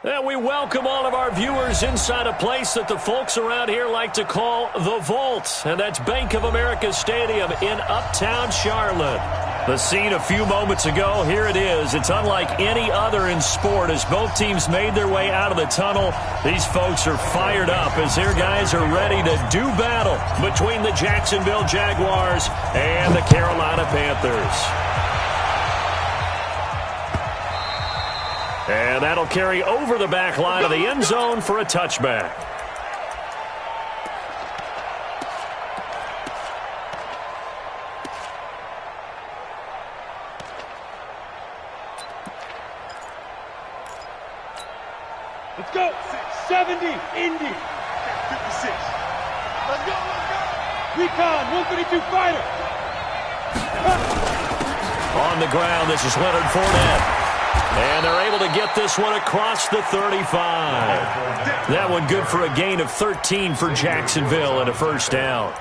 And we welcome all of our viewers inside a place that the folks around here like to call the Vault. And that's Bank of America Stadium in Uptown Charlotte. The scene a few moments ago, here it is. It's unlike any other in sport as both teams made their way out of the tunnel. These folks are fired up as their guys are ready to do battle between the Jacksonville Jaguars and the Carolina Panthers. And that'll carry over the back line of the end zone for a touchback. Let's go. 70, Indy. 56. Let's go. Recon, 132 fighter. On the ground, this is Leonard Fournette. And they're able to get this one across the 35. That one good for a gain of 13 for Jacksonville and a first down.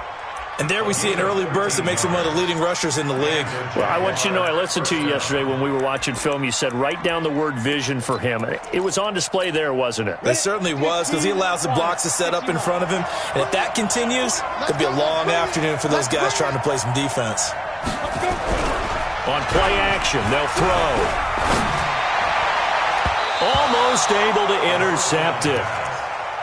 And there we see an early burst that makes him one of the leading rushers in the league. Well, I want you to know, I listened to you yesterday when we were watching film. You said write down the word vision for him. It was on display there, wasn't it? It certainly was, because he allows the blocks to set up in front of him. And if that continues, it'll be a long afternoon for those guys trying to play some defense. On play action, they'll throw. Almost able to intercept it.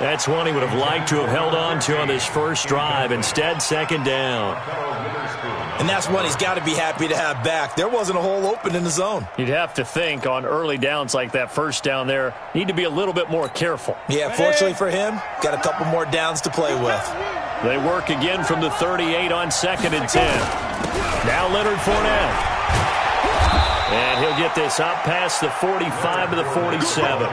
That's one he would have liked to have held on to on this first drive. Instead, second down. And that's one he's got to be happy to have back. There wasn't a hole open in the zone. You'd have to think on early downs like that first down there, need to be a little bit more careful. Yeah, fortunately for him, got a couple more downs to play with. They work again from the 38 on 2nd and 10. Now Leonard Fournette. And he'll get this up past the 45 to the 47.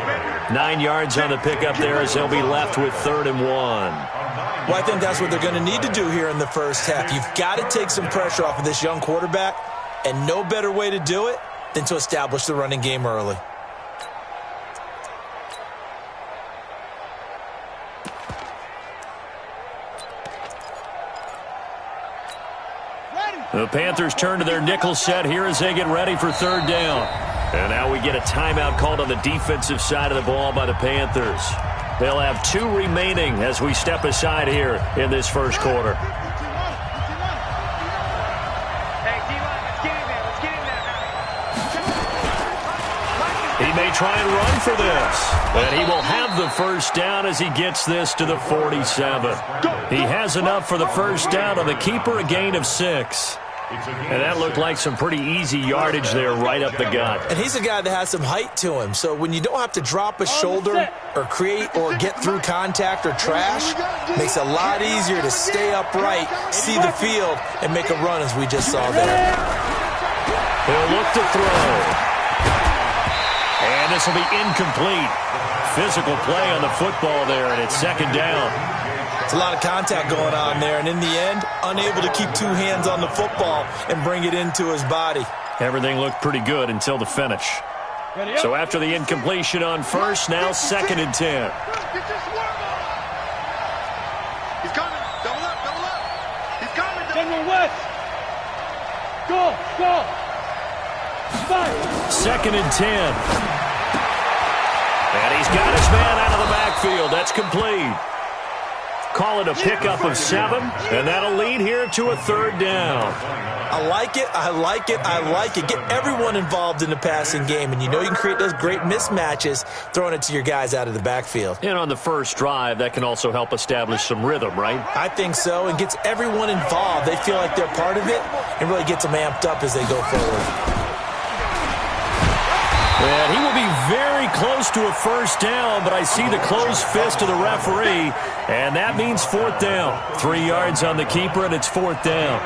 9 yards on the pickup there as they'll be left with 3rd and 1. Well, I think that's what they're going to need to do here in the first half. You've got to take some pressure off of this young quarterback, and no better way to do it than to establish the running game early. The Panthers turn to their nickel set here as they get ready for 3rd down. And now we get a timeout called on the defensive side of the ball by the Panthers. They'll have 2 remaining as we step aside here in this first quarter. He may try and run for this. And he will have the first down as he gets this to the 47. He has enough for the first down on the keeper, a gain of 6. And that looked like some pretty easy yardage there right up the gut. And he's a guy that has some height to him, so when you don't have to drop a shoulder or create or get through contact or trash, makes it a lot easier to stay upright, see the field, and make a run as we just saw there. He'll look to throw. And this will be incomplete. Physical play on the football there, and it's 2nd down. It's a lot of contact going on there, and in the end, unable to keep 2 hands on the football and bring it into his body. Everything looked pretty good until the finish. So after the incompletion on first, now 2nd and 10. He's coming. Double up. He's coming. General West. Go. 2nd and 10. And he's got his man out of the backfield. That's complete. Call it a pickup of 7, and that'll lead here to a 3rd down. I like it. Get everyone involved in the passing game, and you know you can create those great mismatches throwing it to your guys out of the backfield. And on the first drive, that can also help establish some rhythm, right? I think so, and gets everyone involved. They feel like they're part of it and really gets them amped up as they go forward. And he will be very close to a first down, but I see the closed fist of the referee, and that means 4th down. 3 yards on the keeper, and it's 4th down.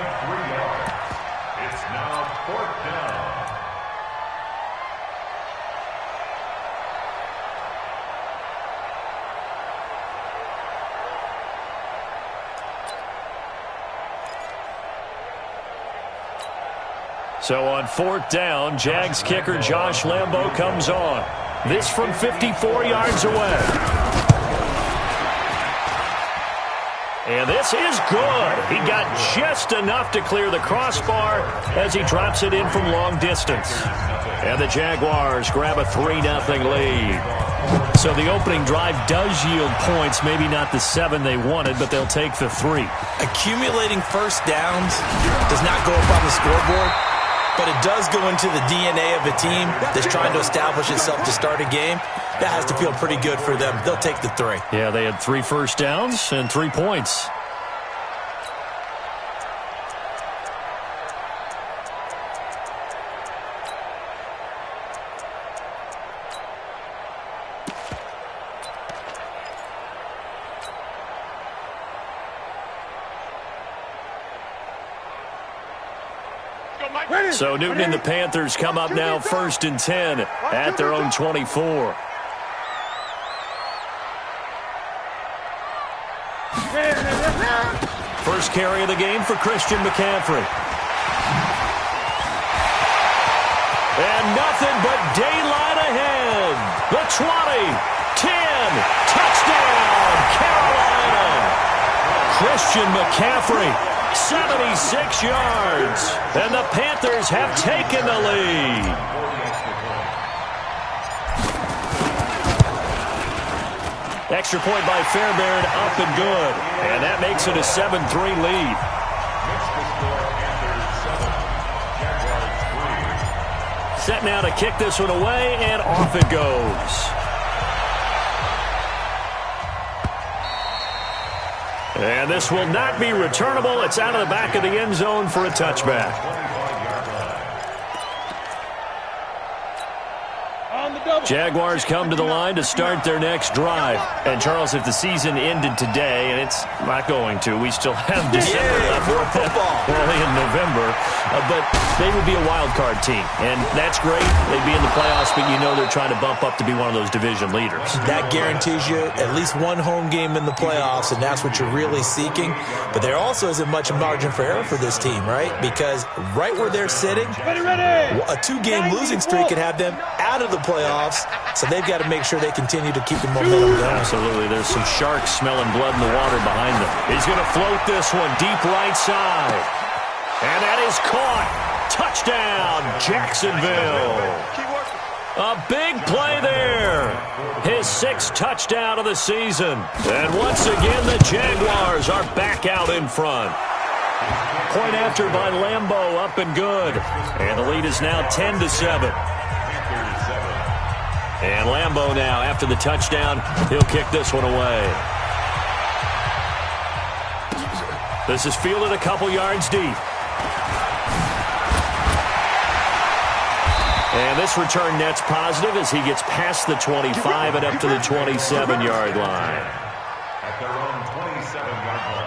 It's now 4th down. So on 4th down, Jags kicker Josh Lambo comes on. This from 54 yards away. And this is good. He got just enough to clear the crossbar as he drops it in from long distance. And the Jaguars grab a 3-0 lead. So the opening drive does yield points, maybe not the 7 they wanted, but they'll take the 3. Accumulating first downs does not go up on the scoreboard, but it does go into the DNA of a team that's trying to establish itself to start a game. That has to feel pretty good for them. They'll take the 3. Yeah, they had 3 first downs and 3 points. So Newton and the Panthers come up now 1st and 10 at their own 24. First carry of the game for Christian McCaffrey. And nothing but daylight ahead. The 20, 10, touchdown, Carolina. Christian McCaffrey, 76 yards. And the Panthers have taken the lead. Extra point by Fairbairn, up and good. And that makes it a 7-3 lead. Set now to kick this one away, and off it goes. And this will not be returnable. It's out of the back of the end zone for a touchback. Jaguars come to the line to start their next drive. And, Charles, if the season ended today, and it's not going to, we still have December left. Early in November. But they would be a wild card team. And that's great. They'd be in the playoffs, but you know they're trying to bump up to be one of those division leaders. That guarantees you at least one home game in the playoffs, and that's what you're really seeking. But there also isn't much margin for error for this team, right? Because right where they're sitting, a 2-game losing streak could have them out of the playoffs. So they've got to make sure they continue to keep the momentum going. Absolutely. There's some sharks smelling blood in the water behind them. He's going to float this one deep right side. And that is caught. Touchdown, Jacksonville. A big play there. His 6th touchdown of the season. And once again, the Jaguars are back out in front. Point after by Lambeau, up and good. And the lead is now 10-7. And Lambeau now, after the touchdown, he'll kick this one away. This is fielded a couple yards deep. And this return net's positive as he gets past the 25 and up to the 27-yard line. At their own 27-yard line.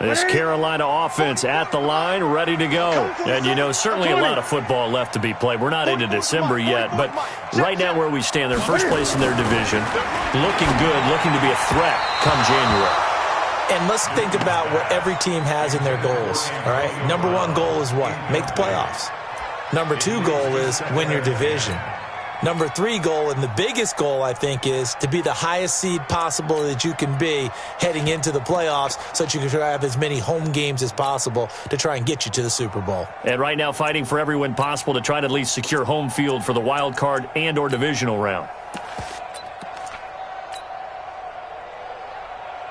This Carolina offense at the line, ready to go. And, you know, certainly a lot of football left to be played. We're not into December yet, but right now where we stand, they're first place in their division, looking good, looking to be a threat come January. And let's think about what every team has in their goals, all right? Number 1 goal is what? Make the playoffs. Number 2 goal is win your division. Number 3 goal, and the biggest goal, I think, is to be the highest seed possible that you can be heading into the playoffs so that you can have as many home games as possible to try and get you to the Super Bowl. And right now fighting for every win possible to try to at least secure home field for the wild card and or divisional round.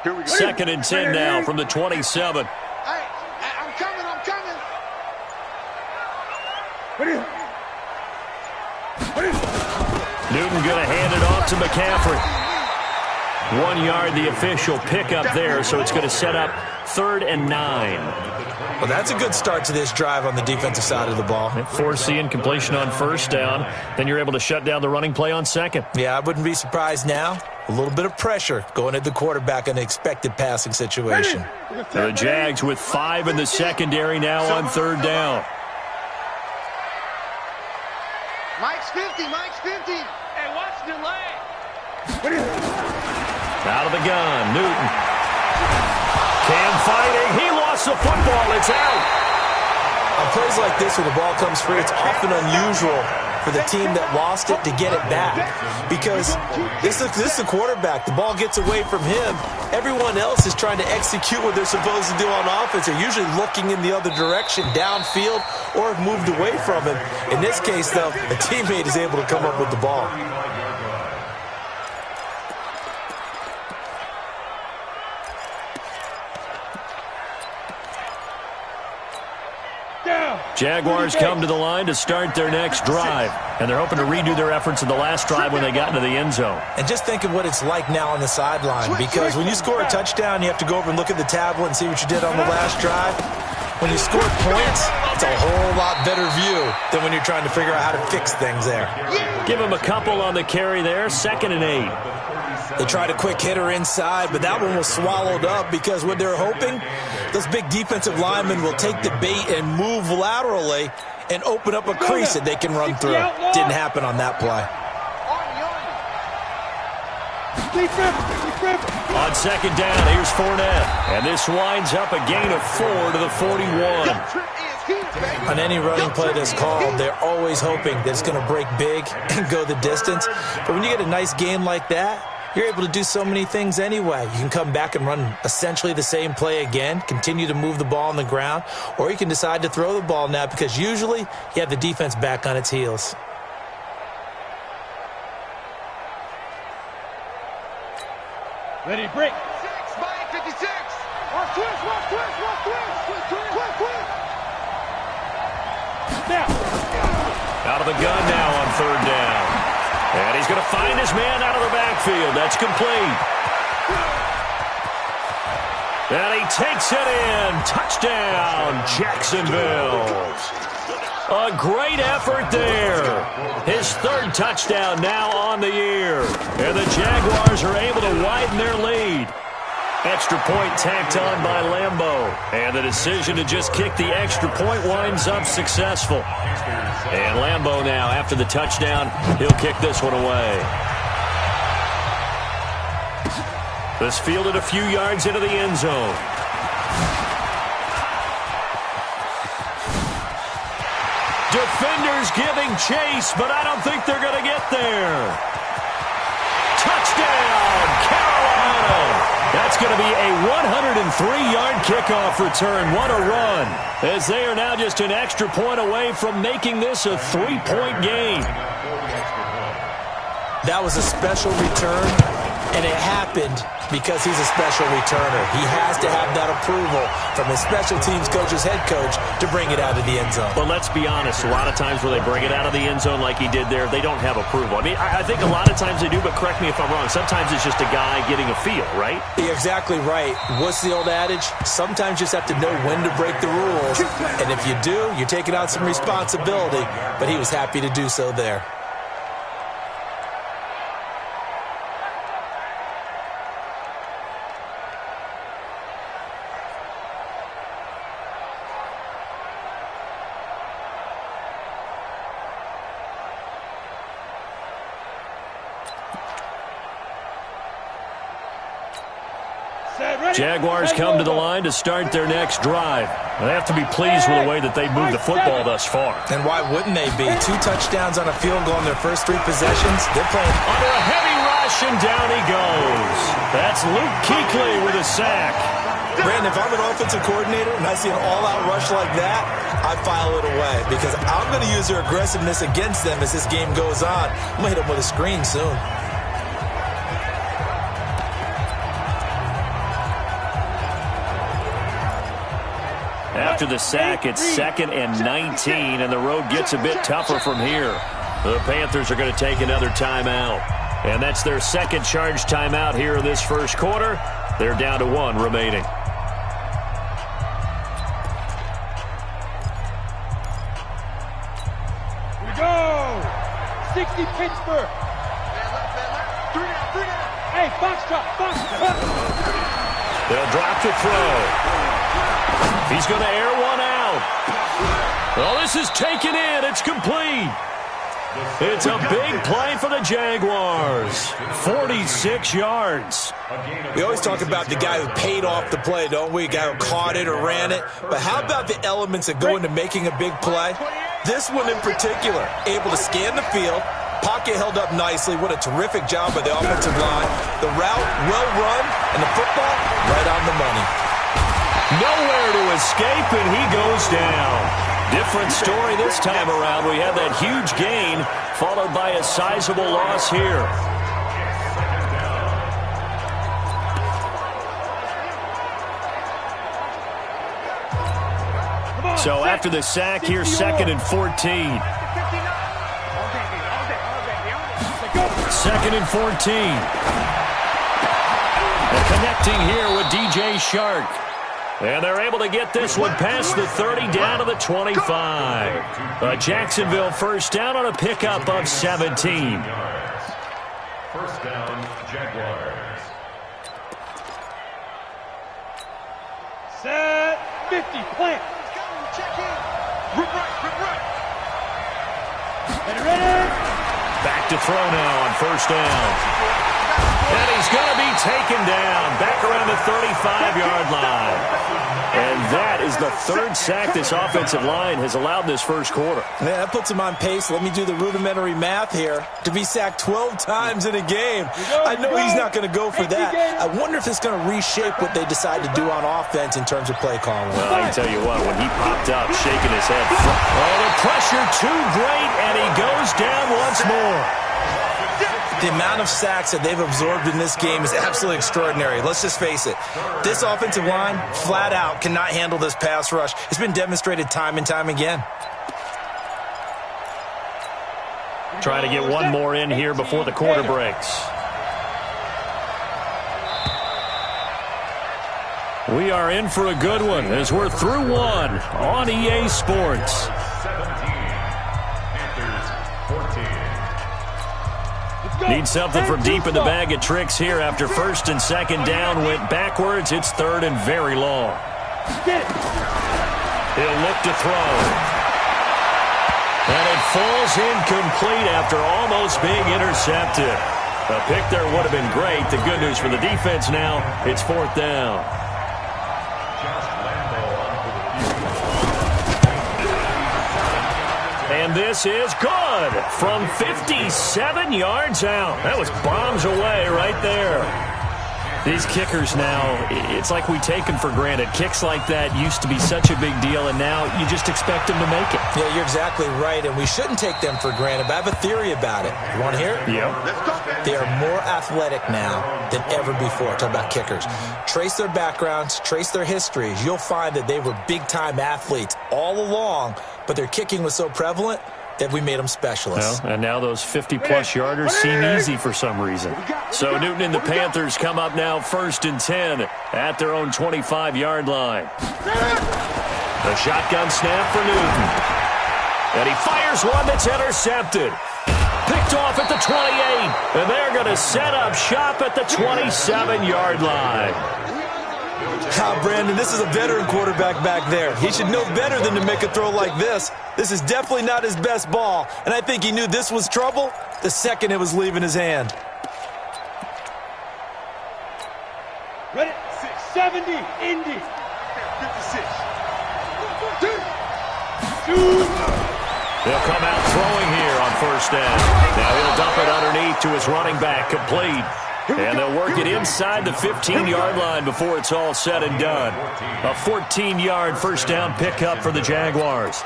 2nd and 10 now from the 27. Hey, I'm coming. Newton going to hand it off to McCaffrey. 1 yard, the official pickup there, so it's going to set up 3rd and 9. Well, that's a good start to this drive on the defensive side of the ball. Forcing incompletion on 1st down. Then you're able to shut down the running play on 2nd. Yeah, I wouldn't be surprised now. A little bit of pressure going at the quarterback in an expected passing situation. The Jags with 5 in the secondary now on 3rd down. Mike's 50. Hey, watch delay. Out of the gun, Newton. Cam fighting. He lost the football. It's out. On plays like this, when the ball comes free, it's often unusual for the team that lost it to get it back. Because this is the quarterback. The ball gets away from him. Everyone else is trying to execute what they're supposed to do on offense. They're usually looking in the other direction, downfield, or have moved away from him. In this case, though, a teammate is able to come up with the ball. Jaguars come to the line to start their next drive, and they're hoping to redo their efforts in the last drive when they got into the end zone. And just think of what it's like now on the sideline, because when you score a touchdown, you have to go over and look at the tablet and see what you did on the last drive. When you score points, it's a whole lot better view than when you're trying to figure out how to fix things there. Give him a couple on the carry there, 2nd and 8. They tried a quick hitter inside, but that one was swallowed up because what they're hoping, those big defensive linemen will take the bait and move laterally and open up a crease that they can run through. Didn't happen on that play. On 2nd down, here's Fournette. And this winds up a gain of 4 to the 41. On any running play that's called, they're always hoping that it's going to break big and go the distance. But when you get a nice game like that, you're able to do so many things anyway. You can come back and run essentially the same play again, continue to move the ball on the ground, or you can decide to throw the ball now because usually you have the defense back on its heels. Ready, break. 6 by 56. Watch twist. Now. Out of the gun now on 3rd down. And he's going to find his man out of the backfield. That's complete. And he takes it in. Touchdown, Jacksonville. A great effort there. His 3rd touchdown now on the year. And the Jaguars are able to widen their lead. Extra point tacked on by Lambeau. And the decision to just kick the extra point winds up successful. And Lambeau now, after the touchdown, he'll kick this one away. This fielded a few yards into the end zone. Defenders giving chase, but I don't think they're going to get there. Touchdown, Carolina. That's going to be a 103-yard kickoff return. What a run, as they are now just an extra point away from making this a 3-point game. That was a special return, and it happened because he's a special returner. He has to have that approval from his special teams coach's head coach to bring it out of the end zone. But let's be honest, a lot of times when they bring it out of the end zone like he did there, they don't have approval. I mean, I think a lot of times they do, but correct me if I'm wrong. Sometimes it's just a guy getting a feel, right? You're exactly right. What's the old adage? Sometimes you just have to know when to break the rules. And if you do, you're taking on some responsibility. But he was happy to do so there. Jaguars come to the line to start their next drive. They have to be pleased with the way that they moved the football thus far. And why wouldn't they be? 2 touchdowns on a field goal in their first 3 possessions. They're playing under a heavy rush, and down he goes. That's Luke Kuechly with a sack. Brandon, if I'm an offensive coordinator and I see an all-out rush like that, I file it away because I'm going to use their aggressiveness against them as this game goes on. I'm going to hit them with a screen soon. After the sack, it's 2nd and 19, and the road gets a bit tougher from here. The Panthers are going to take another timeout. And that's their 2nd charge timeout here in this first quarter. They're down to 1 remaining. Here we go! 60 Pittsburgh! Hey, box drop! They'll drop to throw. He's going to air one out. Well, this is taken in. It's complete. It's a big play for the Jaguars. 46 yards. We always talk about the guy who paid off the play, don't we? The guy who caught it or ran it. But how about the elements that go into making a big play? This one in particular, able to scan the field, pocket held up nicely. What a terrific job by the offensive line. The route, well run, and the football, right on the money. Nowhere to escape, and he goes down. Different story this time around. We have that huge gain, followed by a sizable loss here. So after the sack, here's 2nd and 14. 2nd and 14. And connecting here with DJ Shark. And they're able to get this one past the 30 down to the 25. A Jacksonville first down on a pickup of 17. First down, Jaguars. Set 50, plant. Check in. Rip right. Ready. Back to throw now on first down. And he's going to be taken down back around the 35-yard line. And that is the 3rd sack this offensive line has allowed this first quarter. Man, that puts him on pace. Let me do the rudimentary math here. To be sacked 12 times in a game. I know he's not going to go for that. I wonder if it's going to reshape what they decide to do on offense in terms of play calling. Well, I can tell you what, when he popped up, shaking his head. Oh, the pressure too great, and he goes down once more. The amount of sacks that they've absorbed in this game is absolutely extraordinary. Let's just face it. This offensive line, flat out, cannot handle this pass rush. It's been demonstrated time and time again. Trying to get one more in here before the quarter breaks. We are in for a good one as we're through one on EA Sports. 17. Panthers 14. Need something from deep in the bag of tricks here after 1st and 2nd down went backwards. It's 3rd and very long. He'll look to throw. And it falls incomplete after almost being intercepted. A pick there would have been great. The good news for the defense now, it's 4th down. And this is good from 57 yards out. That was bombs away right there. These kickers now, it's like we take them for granted. Kicks like that used to be such a big deal, and now you just expect them to make it. Yeah, you're exactly right, and we shouldn't take them for granted, but I have a theory about it. You want to hear it? Yeah. They are more athletic now than ever before. Talk about kickers. Trace their backgrounds, trace their histories. You'll find that they were big-time athletes all along, but their kicking was so prevalent that we made them specialists. Well, and now those 50-plus yarders seem easy for some reason. So Newton and the Panthers come up now 1st and 10 at their own 25-yard line. The shotgun snap for Newton. And he fires one that's intercepted. Picked off at the 28. And they're going to set up shop at the 27-yard line. Brandon, this is a veteran quarterback back there. He should know better than to make a throw like this. This is definitely not his best ball, and I think he knew this was trouble the second it was leaving his hand. Ready, 70, Indy. 56. They'll come out throwing here on 1st down. Now he'll dump it underneath to his running back, complete. And they'll work it inside the 15-yard line before it's all said and done. A 14-yard first down pickup for the Jaguars.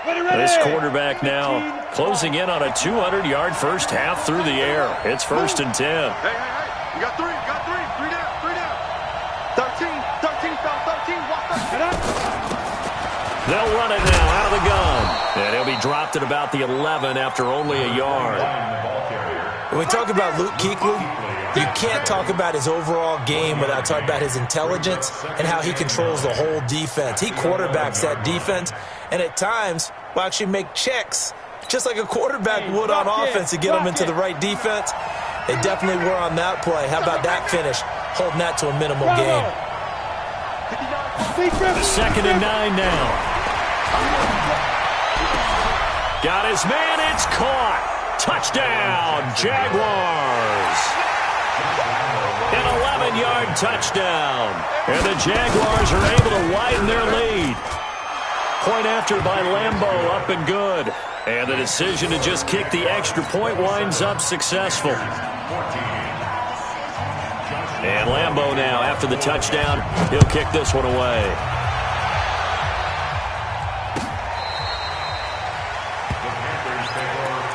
This quarterback now closing in on a 200-yard first half through the air. It's 1st and 10. Hey. You got three. Three down. 13, 13. They'll run it now out of the gun. And he'll be dropped at about the 11 after only a yard. When we talk about Luke Kuechly, you can't talk about his overall game without talking about his intelligence and how he controls the whole defense. He quarterbacks that defense, and at times will actually make checks, just like a quarterback would on offense to get them into the right defense. They definitely were on that play. How about that finish, holding that to a minimal gain? 2nd and 9 now. Got his man. It's caught. Touchdown, Jaguars. An 11-yard touchdown. And the Jaguars are able to widen their lead. Point after by Lambo, up and good. And the decision to just kick the extra point winds up successful. And Lambo now, after the touchdown, he'll kick this one away.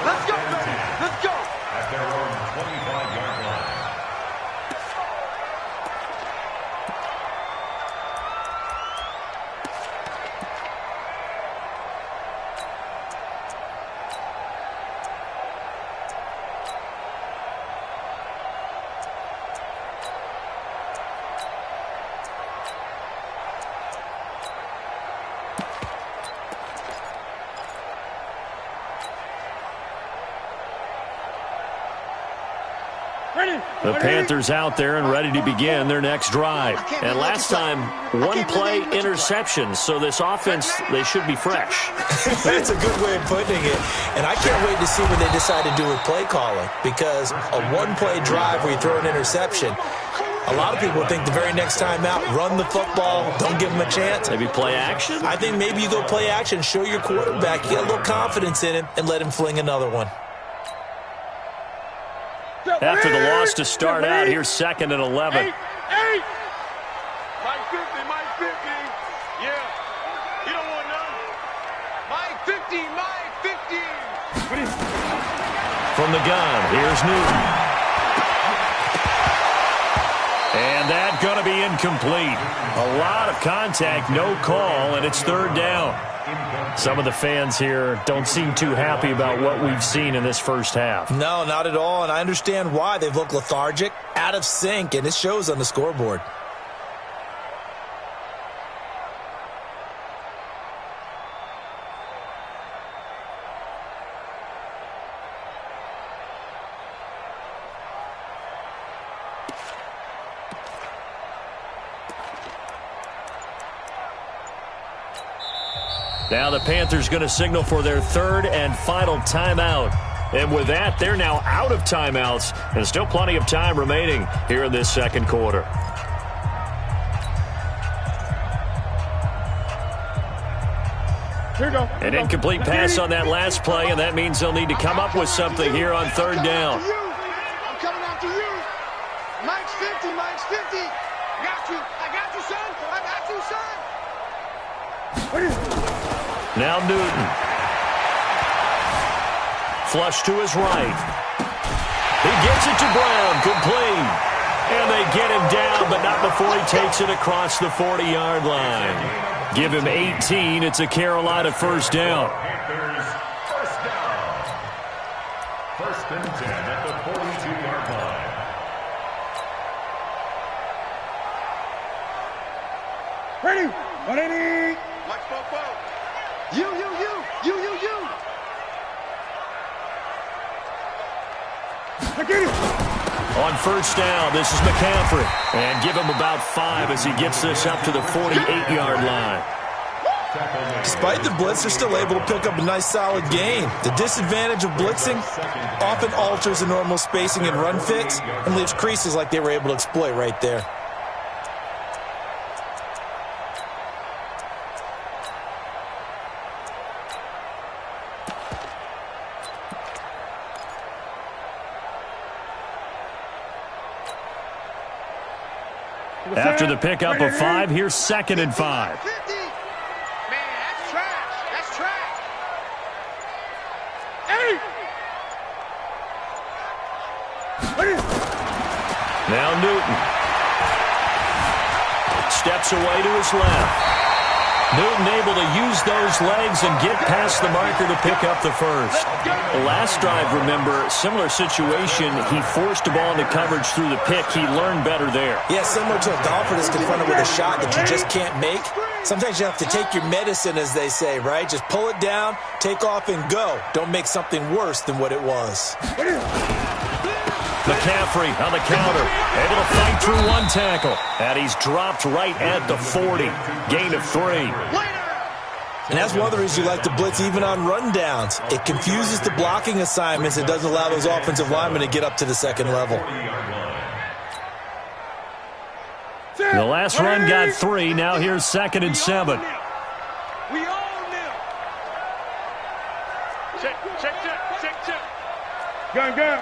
Let's go, baby. Let's go. At their own 25-yard line. The Panthers out there and ready to begin their next drive. And last time, one play interception. So this offense, they should be fresh. That's a good way of putting it. And I can't wait to see what they decide to do with play calling. Because a one-play drive where you throw an interception, a lot of people think the very next time out, run the football, don't give them a chance. Maybe play action? I think maybe you go play action, show your quarterback, you get a little confidence in him, and let him fling another one. After the loss to start out, here's 2nd and 11. Mike 50, Mike 50. Yeah, he don't want none. Mike 50, Mike 50. From the gun, here's Newton. And that's going to be incomplete. A lot of contact, no call, and it's 3rd down. Some of the fans here don't seem too happy about what we've seen in this first half. No, not at all, and I understand why. They've looked lethargic, out of sync, and it shows on the scoreboard. Now the Panthers going to signal for their 3rd and final timeout. And with that, they're now out of timeouts and still plenty of time remaining here in this second quarter. Here you go. An incomplete pass on that last play, and that means they'll need to come up with something here on 3rd down. I'm coming after you. Mike's 50, Mike's 50. I got you, son. I got you, son. Now Newton. Flush to his right. He gets it to Brown, complete. And they get him down, but not before he takes it across the 40-yard line. Give him 18. It's a Carolina first down. Panthers first down. 1st and 10 at the 42-yard line. Ready. Ready. Mike, fo. You. I get it. On first down, this is McCaffrey. And give him about 5 as he gets this up to the 48-yard line. Despite the blitz, they're still able to pick up a nice, solid gain. The disadvantage of blitzing often alters the normal spacing and run fits and leaves creases like they were able to exploit right there. After the pickup of 5, here's 2nd and 5. 50. Man, that's trash. That's trash. Now Newton. Steps away to his left. Newton able to use those legs and get past the marker to pick up the first. The last drive, remember, similar situation. He forced the ball into coverage through the pick. He learned better there. Yeah, similar to a golfer that's confronted with a shot that you just can't make. Sometimes you have to take your medicine, as they say, right? Just pull it down, take off, and go. Don't make something worse than what it was. McCaffrey on the counter, able to fight through one tackle. And he's dropped right at the 40. Gain of 3. And that's one of the reasons you like to blitz even on rundowns. It confuses the blocking assignments. It doesn't allow those offensive linemen to get up to the second level. The last run got 3. Now here's 2nd and 7. We all nil. Check. Gun.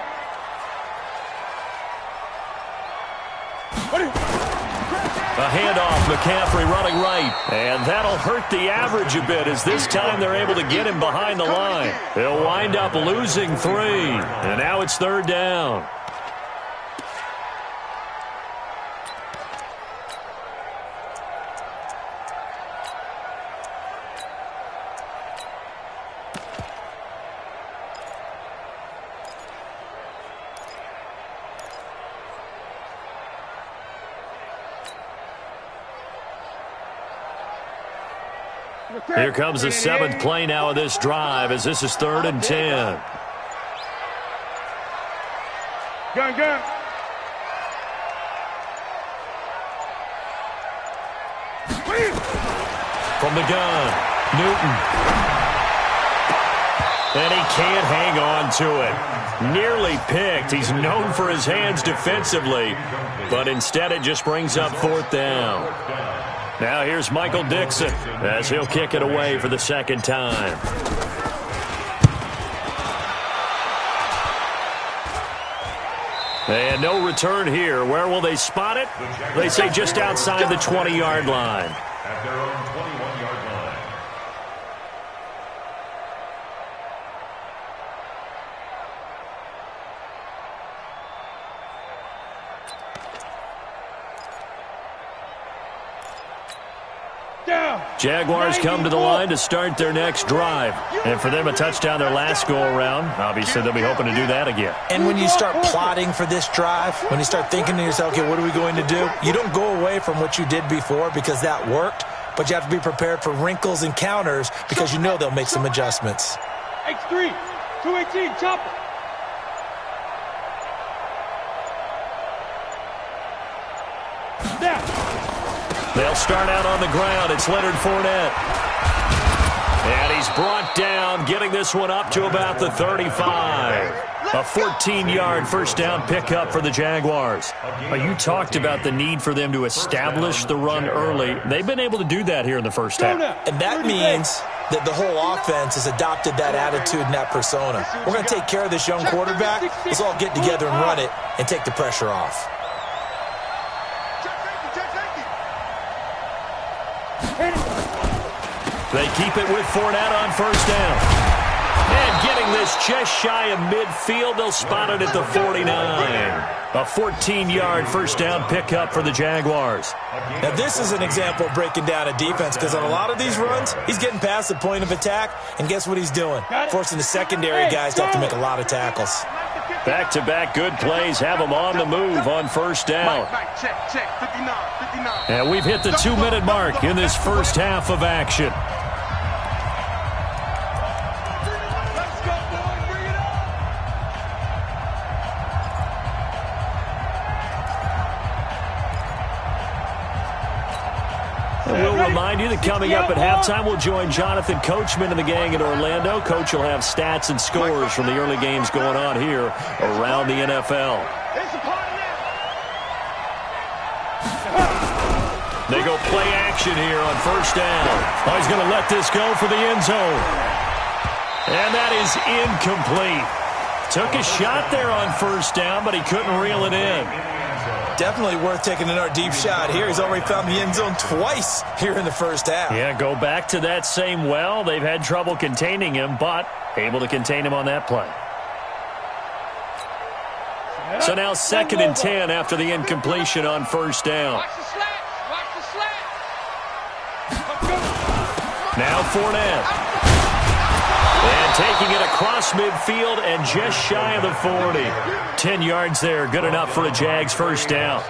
A handoff, McCaffrey running right. And that'll hurt the average a bit as this time they're able to get him behind the line. They'll wind up losing 3. And now it's 3rd down. Here comes the 7th play now of this drive as this is 3rd and 10. Gun. From the gun, Newton. And he can't hang on to it. Nearly picked. He's known for his hands defensively, but instead it just brings up 4th down. Now here's Michael Dixon as he'll kick it away for the 2nd time. And no return here. Where will they spot it? They say just outside the 20-yard line. At their own 21-yard line. Jaguars come to the line to start their next drive. And for them, a touchdown their last go-around. Obviously, they'll be hoping to do that again. And when you start plotting for this drive, when you start thinking to yourself, okay, what are we going to do? You don't go away from what you did before because that worked, but you have to be prepared for wrinkles and counters because you know they'll make some adjustments. X3, 218, chopper. They'll start out on the ground. It's Leonard Fournette. And he's brought down, getting this one up to about the 35. A 14-yard first down pickup for the Jaguars. You talked about the need for them to establish the run early. They've been able to do that here in the first half. And that means that the whole offense has adopted that attitude and that persona. We're going to take care of this young quarterback. Let's all get together and run it and take the pressure off. They keep it with Fournette on first down. And getting this just shy of midfield, they'll spot it at the 49. A 14-yard first down pickup for the Jaguars. Now, this is an example of breaking down a defense because on a lot of these runs, he's getting past the point of attack, and guess what he's doing? Forcing the secondary guys to have to make a lot of tackles. Back-to-back good plays have them on the move on first down. And we've hit the 2-minute mark in this first half of action. We'll remind you that coming up at halftime, we'll join Jonathan Coachman and the gang in Orlando. Coach will have stats and scores from the early games going on here around the NFL. They go play action here on first down. Oh, he's going to let this go for the end zone. And that is incomplete. Took a shot there on first down, but he couldn't reel it in. Definitely worth taking another deep shot here. He's already found the end zone twice here in the first half. Yeah, go back to that same well. They've had trouble containing him, but able to contain him on that play. So now 2nd and 10 after the incompletion on first down. Watch the slant. Now Fournette. And taking it across midfield and just shy of the 40. 10 yards there, good enough for a Jags first down.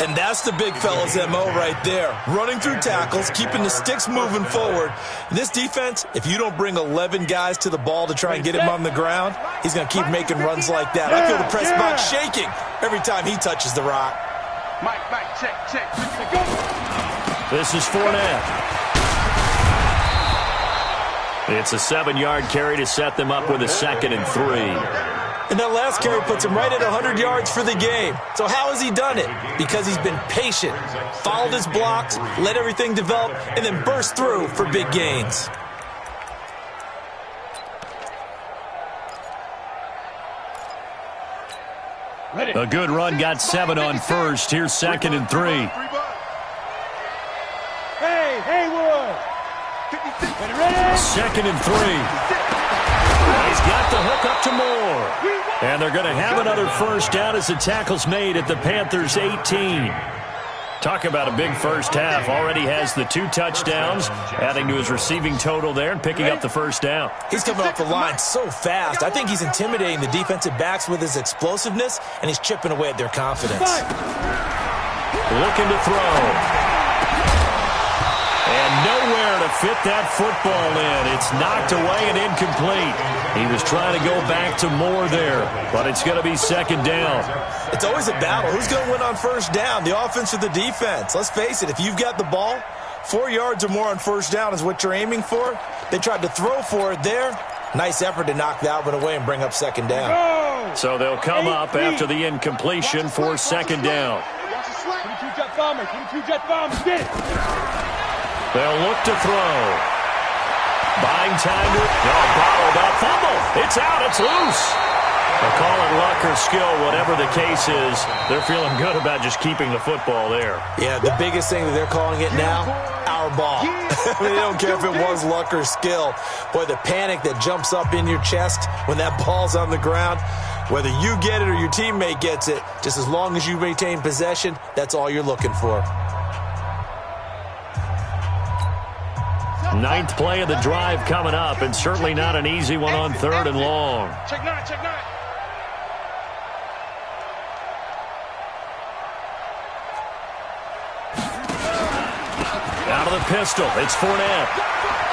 And that's the big fella's MO right there. Running through tackles, keeping the sticks moving forward. This defense, if you don't bring 11 guys to the ball to try and get him on the ground, he's going to keep making runs like that. I feel the press box shaking every time he touches the rock. Mike, check. This is Fournette. It's a 7-yard carry to set them up with a 2nd and 3. And that last carry puts him right at 100 yards for the game. So how has he done it? Because he's been patient, followed his blocks, let everything develop, and then burst through for big gains. A good run got 7 on first. Here's 2nd and 3. Hey, Haywood. 2nd and 3. He's got the hook up to Moore. And they're going to have another first down as the tackle's made at the Panthers' 18. Talk about a big first half. Already has the 2 touchdowns, adding to his receiving total there and picking up the first down. He's coming off the line so fast. I think he's intimidating the defensive backs with his explosiveness, and he's chipping away at their confidence. Looking to throw. And nowhere to fit that football in. It's knocked away and incomplete. He was trying to go back to Moore there, but it's going to be 2nd down. It's always a battle. Who's going to win on first down, the offense or the defense? Let's face it, if you've got the ball, 4 yards or more on first down is what you're aiming for. They tried to throw for it there. Nice effort to knock that one away and bring up 2nd down. So they'll come up after the incompletion for 2nd down. 22 jet bombers, 22 jet bombers, get it. They'll look to throw. Buying time to bottled up. Fumble. It's out. It's loose. They'll call it luck or skill, whatever the case is. They're feeling good about just keeping the football there. Yeah, the biggest thing that they're calling it now, our ball. They don't care if it was luck or skill. Boy, the panic that jumps up in your chest when that ball's on the ground, whether you get it or your teammate gets it, just as long as you maintain possession, that's all you're looking for. 9th play of the drive coming up, and certainly not an easy one on 3rd and long. Check 9, check 9. Out of the pistol, it's Fournette.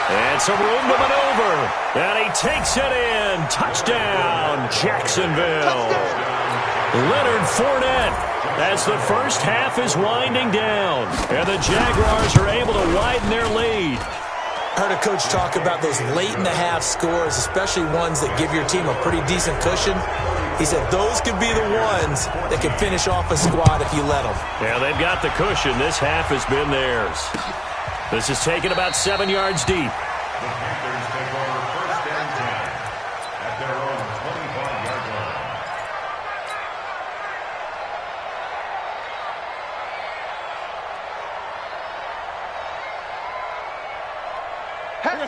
And some room to maneuver. And he takes it in. Touchdown, Jacksonville. Leonard Fournette as the first half is winding down. And the Jaguars are able to widen their lead. I heard a coach talk about those late-in-the-half scores, especially ones that give your team a pretty decent cushion. He said those could be the ones that can finish off a squad if you let them. Yeah, they've got the cushion. This half has been theirs. This is taken about 7 yards deep. The Panthers take over 1st and 10 at their own 25-yard line.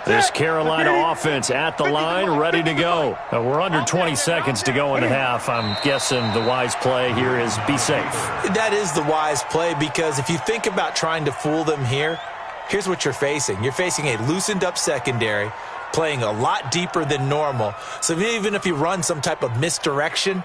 This Carolina offense at the line, ready to go. We're under 20 seconds to go in the half. I'm guessing the wise play here is be safe. That is the wise play, because if you think about trying to fool them here, here's what you're facing. You're facing a loosened-up secondary, playing a lot deeper than normal. So even if you run some type of misdirection,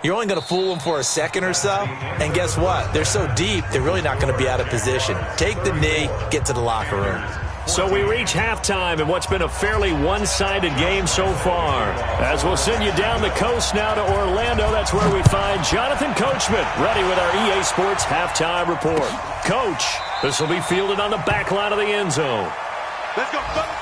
you're only going to fool them for a second or so. And guess what? They're so deep, they're really not going to be out of position. Take the knee, get to the locker room. So we reach halftime in what's been a fairly one-sided game so far. As we'll send you down the coast now to Orlando, that's where we find Jonathan Coachman, ready with our EA Sports Halftime Report. Coach, this will be fielded on the back line of the end zone. Let's go, fellas.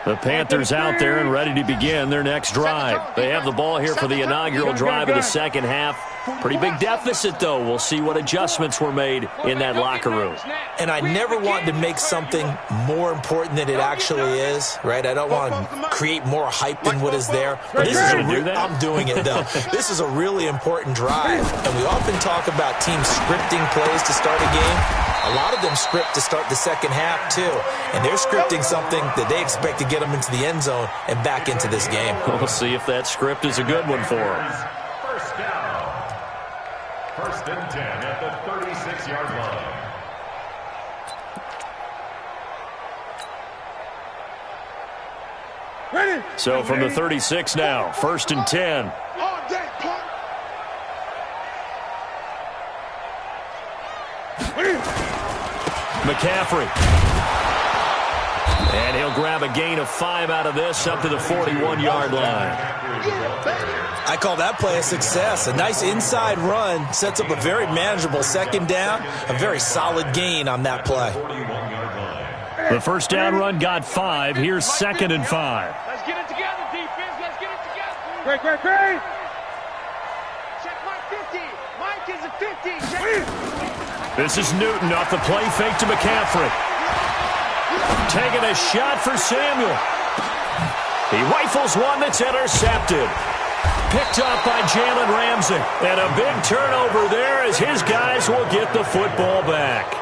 The Panthers out there and ready to begin their next drive. They have the ball here for the inaugural drive of the second half. Pretty big deficit, though. We'll see what adjustments were made in that locker room. And I never want to make something more important than it actually is, right? I don't want to create more hype than what is there. But this is I'm doing it, though. This is a really important drive. And we often talk about teams scripting plays to start a game. A lot of them script to start the second half, too. And they're scripting something that they expect to get them into the end zone and back into this game. We'll see if that script is a good one for them. First down. 1st and 10 at the 36-yard line. Ready? So from the 36 now, 1st and 10. All day, punk. McCaffrey. And he'll grab a gain of 5 out of this up to the 41-yard line. I call that play a success. A nice inside run sets up a very manageable second down. A very solid gain on that play. The first down run got 5. Here's 2nd and 5. Let's get it together, defense. Let's get it together. Great. Check Mike 50. Mike is a 50. Check. This is Newton off the play fake to McCaffrey. Taking a shot for Samuel. He rifles one that's intercepted. Picked up by Jalen Ramsey. And a big turnover there as his guys will get the football back.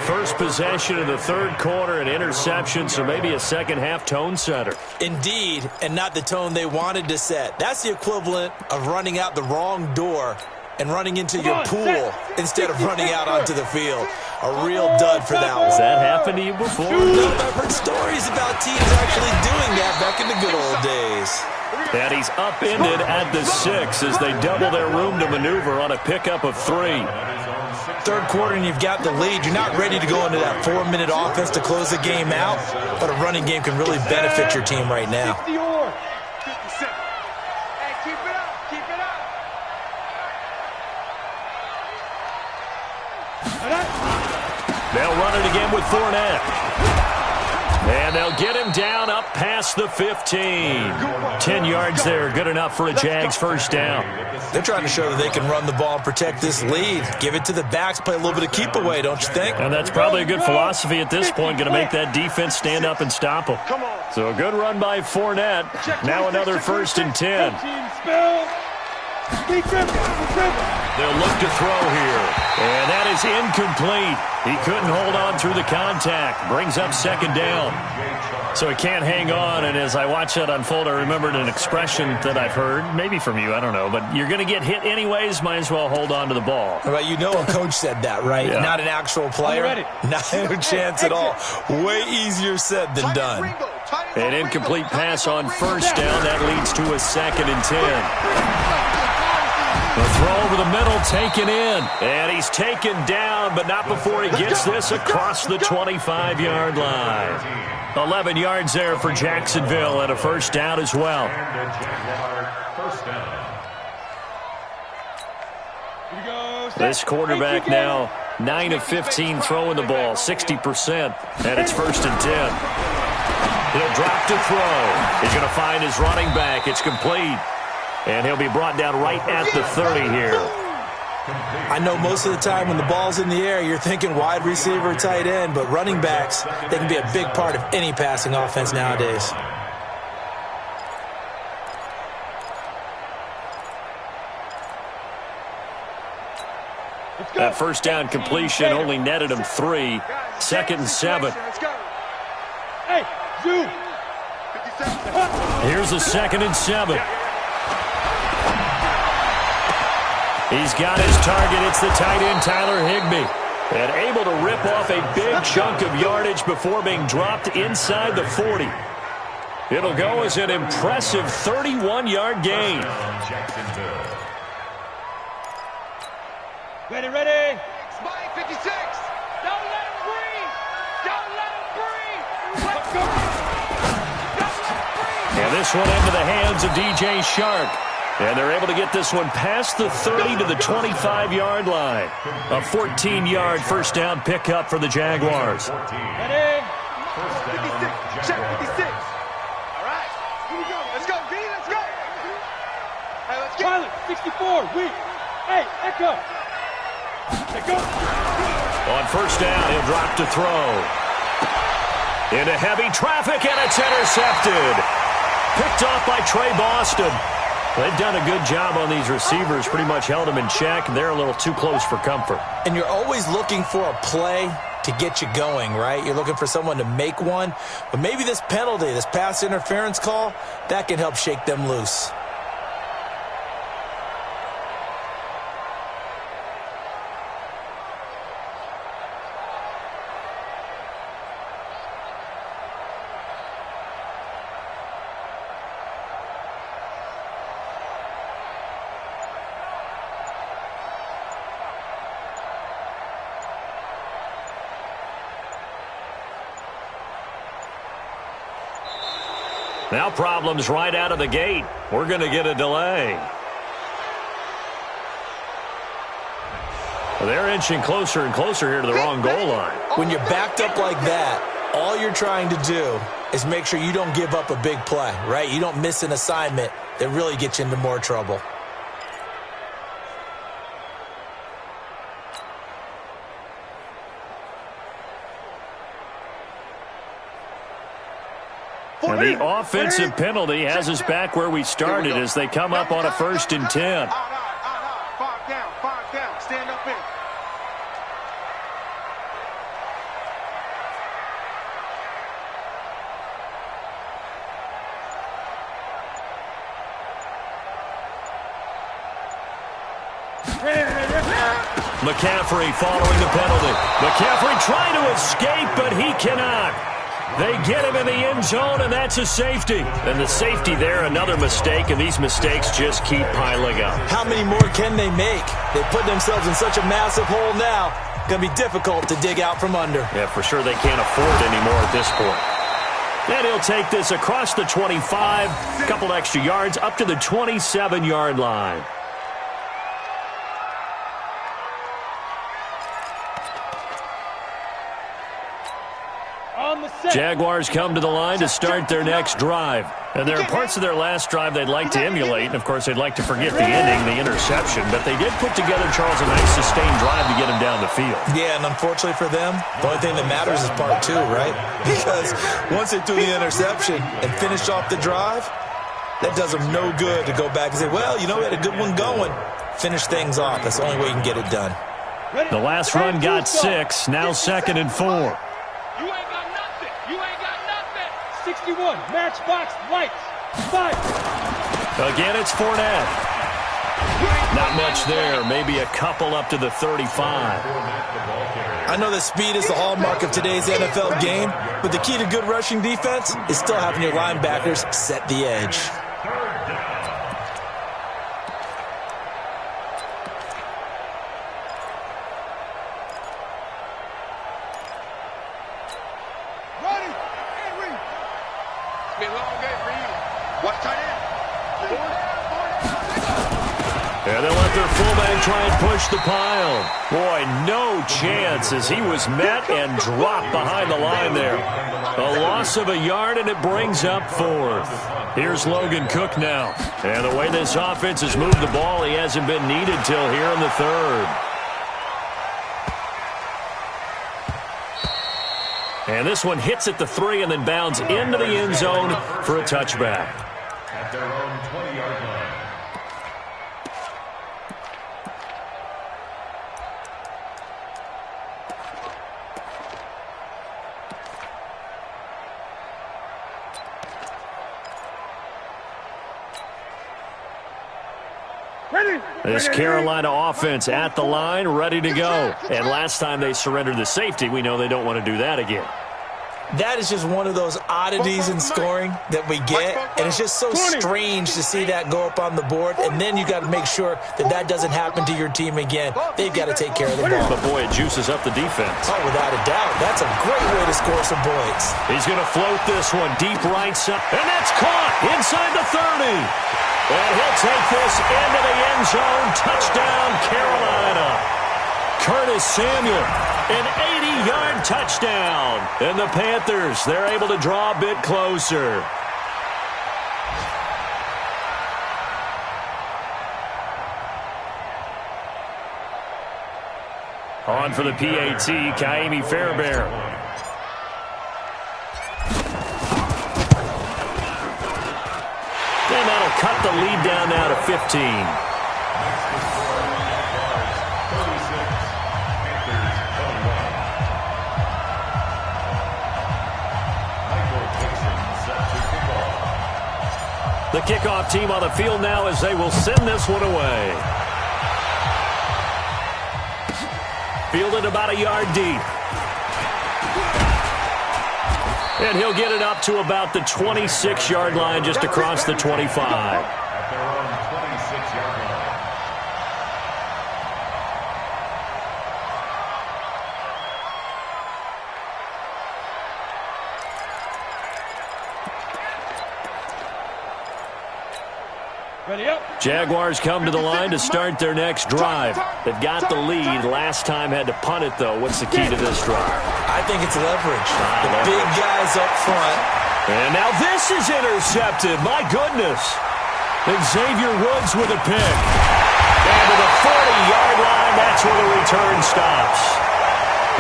First possession of the third quarter, an interception, so maybe a second-half tone setter. Indeed, and not the tone they wanted to set. That's the equivalent of running out the wrong door and running into your pool instead of running out onto the field. A real dud for that one. Has that happened to you before? No, I've heard stories about teams actually doing that back in the good old days. And he's upended at the 6 as they double their room to maneuver on a pickup of 3. Third quarter and you've got the lead. You're not ready to go into that 4-minute offense to close the game out, but a running game can really benefit your team right now. 50 or 57. Hey, keep it up. Keep it up. They'll run it again with Fournette. And they'll get him down up past the 15. 10 yards there, good enough for a Jags first down. They're trying to show that they can run the ball and protect this lead. Give it to the backs, play a little bit of keep away, don't you think? And that's probably a good philosophy at this point, going to make that defense stand up and stop them. So a good run by Fournette. Now another 1st and 10. They'll look to throw here. And that is incomplete. He couldn't hold on through the contact. Brings up 2nd down. So he can't hang on. And as I watch that unfold, I remembered an expression that I've heard, maybe from you, I don't know. But you're going to get hit anyways, might as well hold on to the ball. Well, you know a coach said that, right? Yeah. Not an actual player. Not a chance at all. Way easier said than done. An incomplete pass on 1st down. That leads to a 2nd and 10. The throw over the middle taken in. And he's taken down, but not before he gets this across the 25-yard line. 11 yards there for Jacksonville and a 1st down as well. This quarterback now 9 of 15 throwing the ball, 60%, and it's 1st and 10. He'll drop to throw. He's going to find his running back. It's complete. And he'll be brought down right at the 30 here. I know most of the time when the ball's in the air, you're thinking wide receiver, tight end, but running backs, they can be a big part of any passing offense nowadays. That 1st down completion only netted him 3. 2nd and 7. Hey, zoom. Here's a 2nd and 7. He's got his target. It's the tight end, Tyler Higbee. And able to rip off a big chunk of yardage before being dropped inside the 40. It'll go as an impressive 31-yard gain. Ready. Spike 56. Don't let him breathe. Don't let him breathe. Let's go. Don't let him breathe. And this one into the hands of DJ Shark. And they're able to get this one past the 30 to the 25-yard line. A 14-yard 1st down pickup for the Jaguars. Ready. 56. Check 56. All right. Here we go. Let's go, B. Let's go. Hey, let's get Pilot, 64. Weak. Hey, echo. Let go. On 1st down, he'll drop to throw. Into heavy traffic, and it's intercepted. Picked off by Trey Boston. They've done a good job on these receivers, pretty much held them in check, and they're a little too close for comfort. And you're always looking for a play to get you going, right? You're looking for someone to make one. But maybe this penalty, this pass interference call, that can help shake them loose. Now problems right out of the gate. We're going to get a delay. They're inching closer and closer here to the wrong goal line. When you're backed up like that, all you're trying to do is make sure you don't give up a big play, right? You don't miss an assignment that really gets you into more trouble. And the offensive penalty has us back where we started as they come up on a 1st and 10. Five down, stand up in. McCaffrey following the penalty. McCaffrey trying to escape, but he cannot. They get him in the end zone, and that's a safety. And the safety there, another mistake, and these mistakes just keep piling up. How many more can they make? They put themselves in such a massive hole now. Going to be difficult to dig out from under. Yeah, for sure they can't afford anymore at this point. And he'll take this across the 25, a couple extra yards, up to the 27-yard line. Jaguars come to the line to start their next drive. And there are parts of their last drive they'd like to emulate. And, of course, they'd like to forget the ending, the interception. But they did put together, Charles, a nice sustained drive to get him down the field. Yeah, and unfortunately for them, the only thing that matters is part 2, right? Because once they threw the interception and finished off the drive, that does them no good to go back and say, well, you know, we had a good one going. Finish things off. That's the only way you can get it done. The last run got 6, now 2nd and 4. 61, matchbox, lights, 5. Again, it's Fournette. Not much there, maybe a couple up to the 35. I know that speed is the hallmark of today's NFL game, but the key to good rushing defense is still having your linebackers set the edge. And they'll let their fullback try and push the pile. Boy, no chance as he was met and dropped behind the line there. A loss of a yard, and it brings up 4th. Here's Logan Cook now. And the way this offense has moved the ball, he hasn't been needed till here in the 3rd. And this one hits at the 3 and then bounds into the end zone for a touchback. At their own 20-yard line. This Carolina offense at the line, ready to go. And last time they surrendered the safety, we know they don't want to do that again. That is just one of those oddities in scoring that we get, and it's just so strange to see that go up on the board, and then you got to make sure that that doesn't happen to your team again. They've got to take care of the ball. But, boy, it juices up the defense. Oh, without a doubt. That's a great way to score some points. He's going to float this one deep right side, and that's caught inside the 30. And he'll take this into the end zone. Touchdown, Carolina. Curtis Samuel, an 80-yard touchdown. And the Panthers, they're able to draw a bit closer. On for the PAT, Kaimi Fairbairn. And that'll cut the lead down now to 15. The kickoff team on the field now as they will send this one away. Fielded about a yard deep. And he'll get it up to about the 26-yard line, just across the 25. At their own 26-yard line. Jaguars come to the line to start their next drive. They've got the lead. Last time had to punt it, though. What's the key to this drive? I think it's leverage. The big guys up front. And now this is intercepted. My goodness. Xavier Woods with a pick. And to the 40-yard line, that's where the return stops.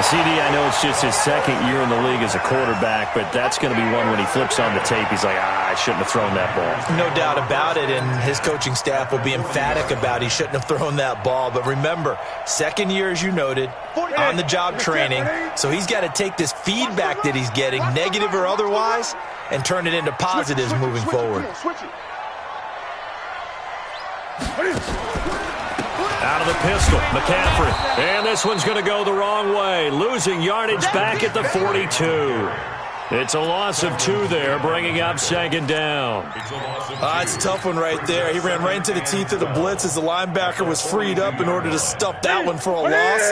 CD, I know it's just his second year in the league as a quarterback, but that's going to be one when he flips on the tape, he's like, I shouldn't have thrown that ball. No doubt about it, and his coaching staff will be emphatic about he shouldn't have thrown that ball. But remember, second year, as you noted, on-the-job training, so he's got to take this feedback that he's getting, negative or otherwise, and turn it into positives moving forward. Out of the pistol, McCaffrey. And this one's going to go the wrong way. Losing yardage back at the 42. It's a loss of 2 there, bringing up second down. It's a tough one right there. He ran right into the teeth of the blitz as the linebacker was freed up in order to stuff that one for a loss.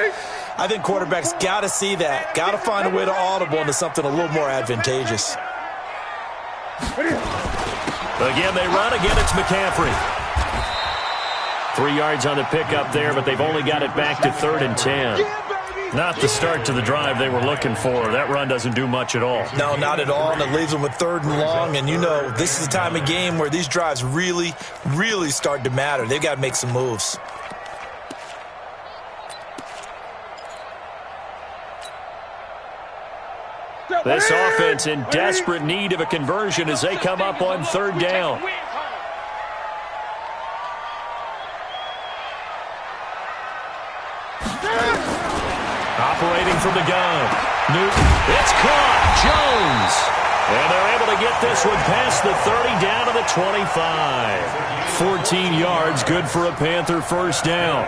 I think quarterbacks got to see that. Got to find a way to audible into something a little more advantageous. Again, they run. Again, it's McCaffrey. 3 yards on the pickup there, but they've only got it back to 3rd and 10. Not the start to the drive they were looking for. That run doesn't do much at all. No, not at all, and it leaves them with 3rd and long. And you know, this is the time of game where these drives really, really start to matter. They've got to make some moves. This offense in desperate need of a conversion as they come up on 3rd down. Operating from the gun. Newton. It's caught. Jones. And they're able to get this one past the 30 down to the 25. 14 yards, good for a Panther first down.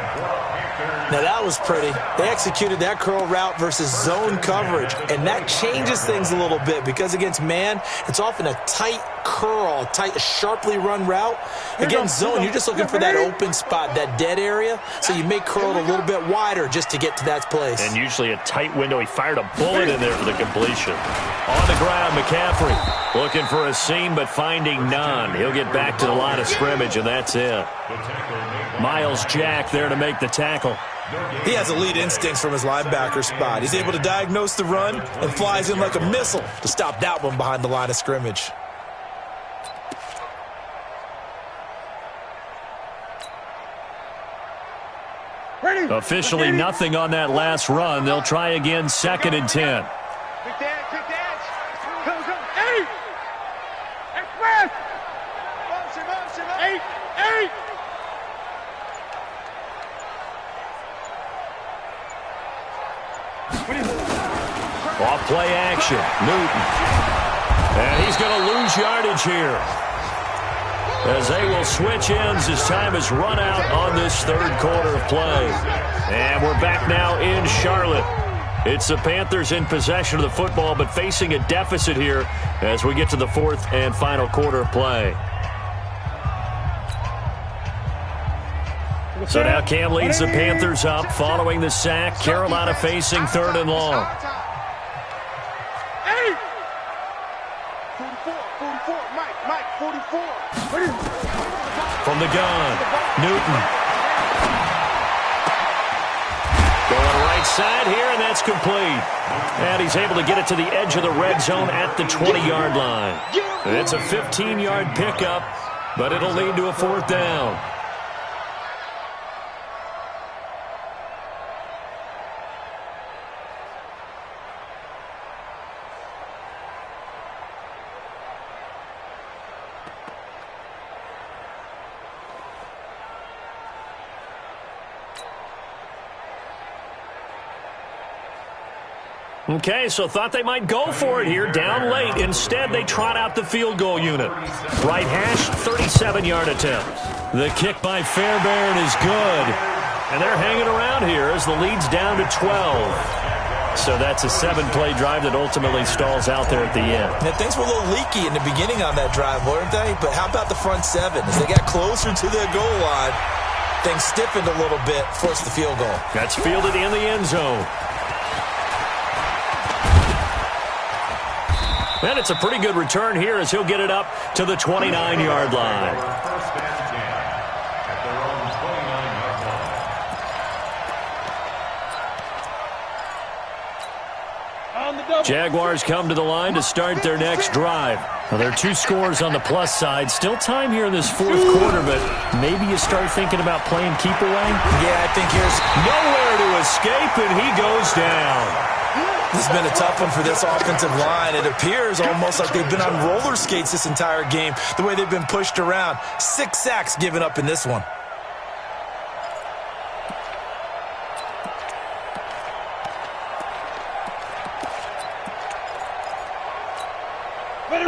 Now, that was pretty. They executed that curl route versus zone coverage, and that changes things a little bit because against man, it's often a tight curl, tight, sharply run route. Against zone, you're just looking for that open spot, that dead area, so you may curl it a little bit wider just to get to that place. And usually a tight window. He fired a bullet in there for the completion. On the ground, McCaffrey looking for a seam but finding none. He'll get back to the line of scrimmage, and that's it. Miles Jack there to make the tackle. He has elite instincts from his linebacker spot. He's able to diagnose the run and flies in like a missile to stop that one behind the line of scrimmage. Officially nothing on that last run. They'll try again, 2nd and 10. Quick dance. Go. 8. Express. Motion. 8. Off play action. Newton. And he's going to lose yardage here, as they will switch ends as time has run out on this 3rd quarter of play. And we're back now in Charlotte. It's the Panthers in possession of the football, but facing a deficit here as we get to the 4th and final quarter of play. So now Cam leads the Panthers up following the sack. Carolina facing 3rd and long. 44, Mike, 44. From the gun, Newton. Going right side here, and that's complete. And he's able to get it to the edge of the red zone at the 20-yard line. It's a 15-yard pickup, but it'll lead to a 4th down. Okay, so thought they might go for it here, down late. Instead, they trot out the field goal unit. Right hash, 37-yard attempt. The kick by Fairbairn is good. And they're hanging around here as the lead's down to 12. So that's a 7-play drive that ultimately stalls out there at the end. Now, things were a little leaky in the beginning on that drive, weren't they? But how about the front 7? As they got closer to their goal line, things stiffened a little bit, forced the field goal. That's fielded in the end zone. And it's a pretty good return here as he'll get it up to the 29-yard line. Jaguars come to the line to start their next drive. Well, there are 2 scores on the plus side. Still time here in this 4th quarter, but maybe you start thinking about playing keep away? Yeah, I think here's nowhere to escape, and he goes down. This has been a tough one for this offensive line. It appears almost like they've been on roller skates this entire game, the way they've been pushed around. 6 sacks given up in this one.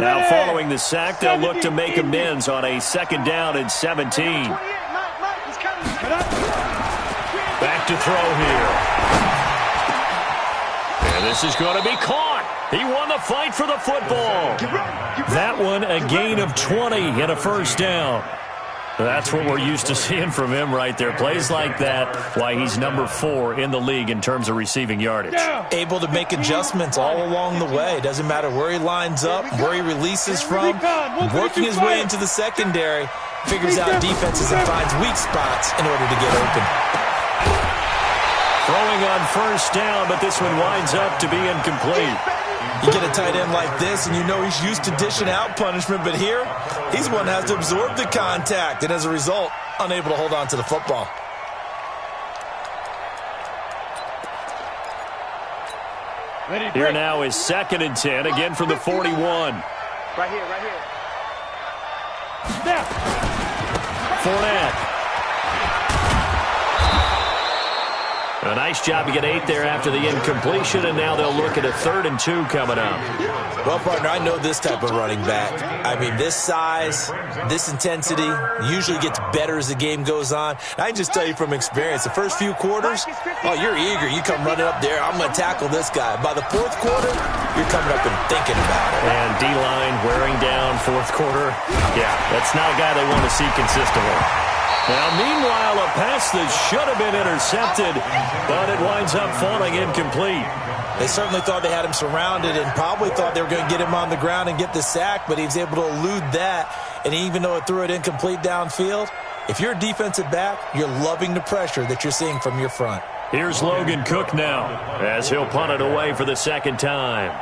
Now following the sack, they'll look to make amends on a 2nd down and 17. Back to throw here. And this is going to be caught. He won the fight for the football. That one a gain of 20 and a 1st down. That's what we're used to seeing from him right there. Plays like that, why he's number 4 in the league in terms of receiving yardage. Able to make adjustments all along the way. Doesn't matter where he lines up, where he releases from. Working his way into the secondary, figures out defenses and finds weak spots in order to get open. Throwing on 1st down, but this one winds up to be incomplete. You get a tight end like this, and you know he's used to dishing out punishment, but here, he's one that has to absorb the contact, and as a result, unable to hold on to the football. Here now is 2nd and 10, again from the 41. Right here, right here. Fournette. A nice job to get 8 there after the incompletion, and now they'll look at a 3rd and 2 coming up. Well, partner, I know this type of running back. I mean, this size, this intensity usually gets better as the game goes on. I can just tell you from experience, the first few quarters, oh, you're eager. You come running up there, I'm going to tackle this guy. By the 4th quarter, you're coming up and thinking about it. And D-line wearing down 4th quarter. Yeah, that's not a guy they want to see consistently. Now, meanwhile, a pass that should have been intercepted, but it winds up falling incomplete. They certainly thought they had him surrounded and probably thought they were going to get him on the ground and get the sack, but he was able to elude that. And even though it threw it incomplete downfield, if you're a defensive back, you're loving the pressure that you're seeing from your front. Here's Logan Cook now as he'll punt it away for the 2nd time.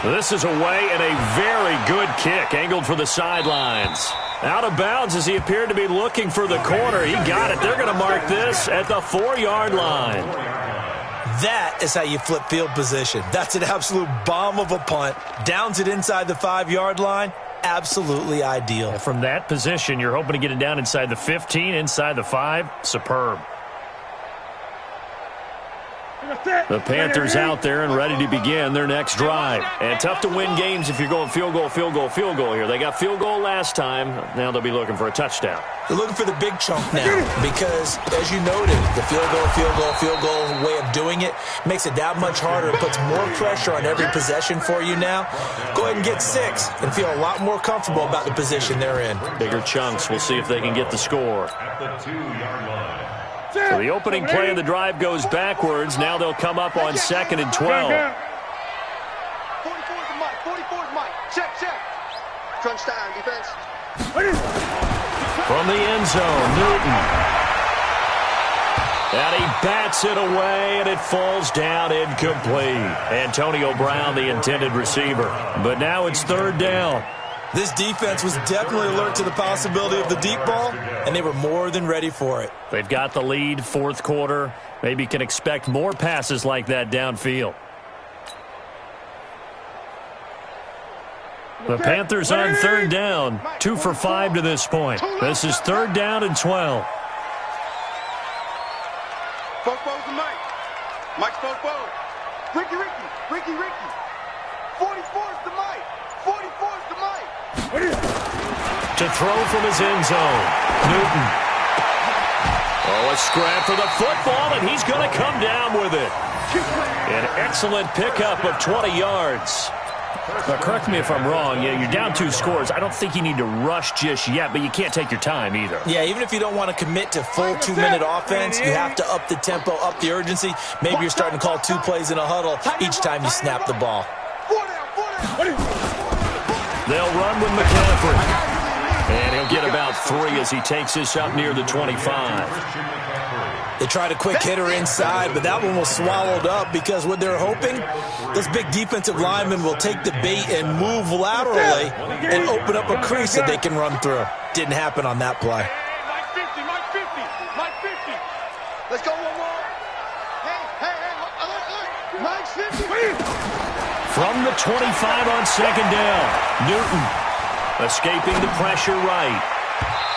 This is away and a very good kick angled for the sidelines. Out of bounds as he appeared to be looking for the corner. He got it. They're going to mark this at the 4-yard line. That is how you flip field position. That's an absolute bomb of a punt. Downs it inside the 5-yard line. Absolutely ideal. And from that position, you're hoping to get it down inside the 15, inside the 5. Superb. The Panthers out there and ready to begin their next drive. And tough to win games if you're going field goal, field goal, field goal here. They got field goal last time. Now they'll be looking for a touchdown. They're looking for the big chunk now because, as you noted, the field goal way of doing it makes it that much harder. It puts more pressure on every possession for you now. Go ahead and get 6 and feel a lot more comfortable about the position they're in. Bigger chunks. We'll see if they can get the score. At the 2-yard line. So the opening play of the drive goes backwards. Now they'll come up on 2nd and 12. 44 is the mic. 44 is Mike. Check, check. Crunch time, defense. From the end zone, Newton. And he bats it away, and it falls down incomplete. Antonio Brown, the intended receiver. But now it's 3rd down. This defense was definitely alert to the possibility of the deep ball, and they were more than ready for it. They've got the lead, 4th quarter. Maybe can expect more passes like that downfield. The Panthers on 3rd down, 2 for 5 to this point. This is 3rd down and 12. Fo's the mic. Mike's Fo. Ricky. 44 is the mic. 44 is the mic. To throw from his end zone, Newton. Oh, a scrap for the football, and he's going to come down with it. An excellent pickup of 20 yards. Now, correct me if I'm wrong. Yeah, you're down 2 scores. I don't think you need to rush just yet, but you can't take your time either. Yeah, even if you don't want to commit to full 2-minute offense, you have to up the tempo, up the urgency. Maybe you're starting to call 2 plays in a huddle each time you snap the ball. They'll run with McCaffrey. And he'll get about 3 as he takes this up near the 25. They tried a quick hitter inside, but that one was swallowed up because what they're hoping, those big defensive linemen will take the bait and move laterally and open up a crease that they can run through. Didn't happen on that play. Mike 50, Mike 50, Mike 50. Let's go one more. Hey, look. Mike's 50. From the 25 on second down, Newton escaping the pressure right.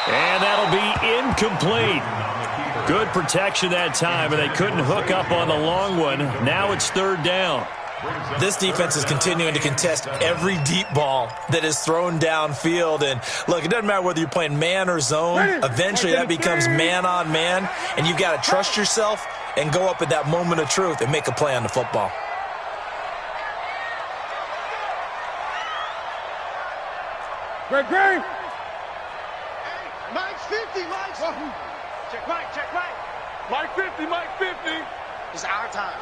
And that'll be incomplete. Good protection that time, and they couldn't hook up on the long one. Now it's third down. This defense is continuing to contest every deep ball that is thrown downfield. And, look, it doesn't matter whether you're playing man or zone. Eventually that becomes man on man, and you've got to trust yourself and go up at that moment of truth and make a play on the football. Great. Mike's 50, Mike's. Check Mike. Mike 50, Mike 50. It's our time.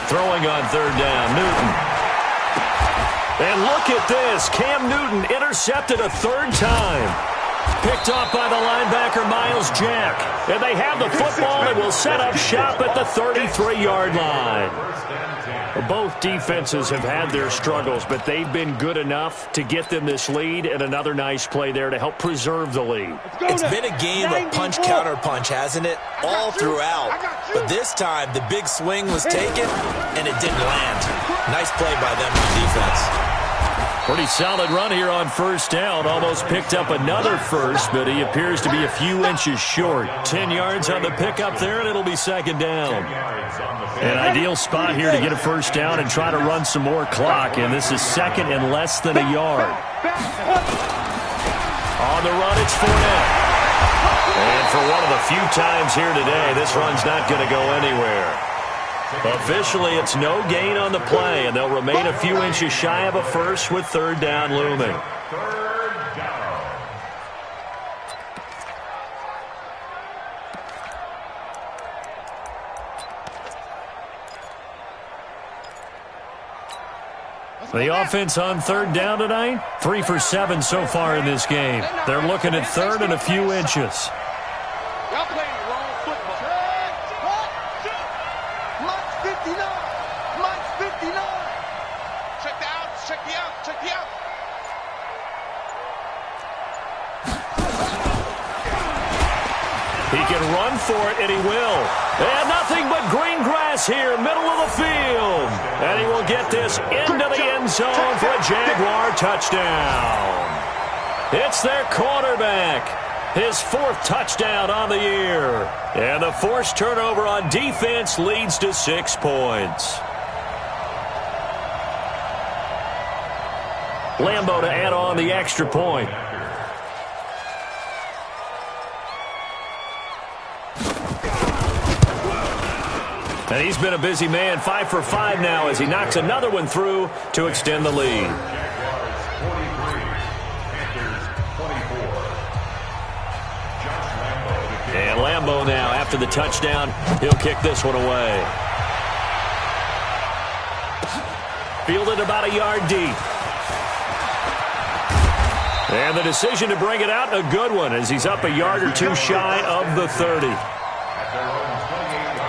Throwing on third down, Newton. And look at this. Cam Newton intercepted a third time. Picked off by the linebacker, Miles Jack. And they have the football and will set up shop at the 33-yard line. Both defenses have had their struggles, but they've been good enough to get them this lead, and another nice play there to help preserve the lead. It's been a game of punch-counter-punch, hasn't it? All throughout. But this time, the big swing was taken, and it didn't land. Nice play by them on defense. Pretty solid run here on first down. Almost picked up another first, but he appears to be a few inches short. 10 yards on the pickup there, and it'll be second down. An ideal spot here to get a first down and try to run some more clock, and this is second and less than a yard. On the run, it's Fournette. And for one of the few times here today, this run's not going to go anywhere. Officially, it's no gain on the play, and they'll remain a few inches shy of a first with third down looming. Third down. The offense on third down tonight, 3 for 7 so far in this game. They're looking at third and a few inches. Y'all playing the wrong football. Mike's 59. Mike's 59. Check the outs. Check the outs. He can run for it, and he will. And nothing but green grass here, middle of the field. And he will get this into the end zone for a Jaguar touchdown. It's their quarterback. His fourth touchdown on the year. And the forced turnover on defense leads to 6 points. Lambeau to add on the extra point. And he's been a busy man, 5 for 5 now as he knocks another one through to extend the lead. Jaguars 43, Panthers 24. And Lambeau now, after the touchdown, he'll kick this one away. Fielded about a yard deep. And the decision to bring it out, a good one, as he's up a yard or two shy of the 30. At their own 28-yard line.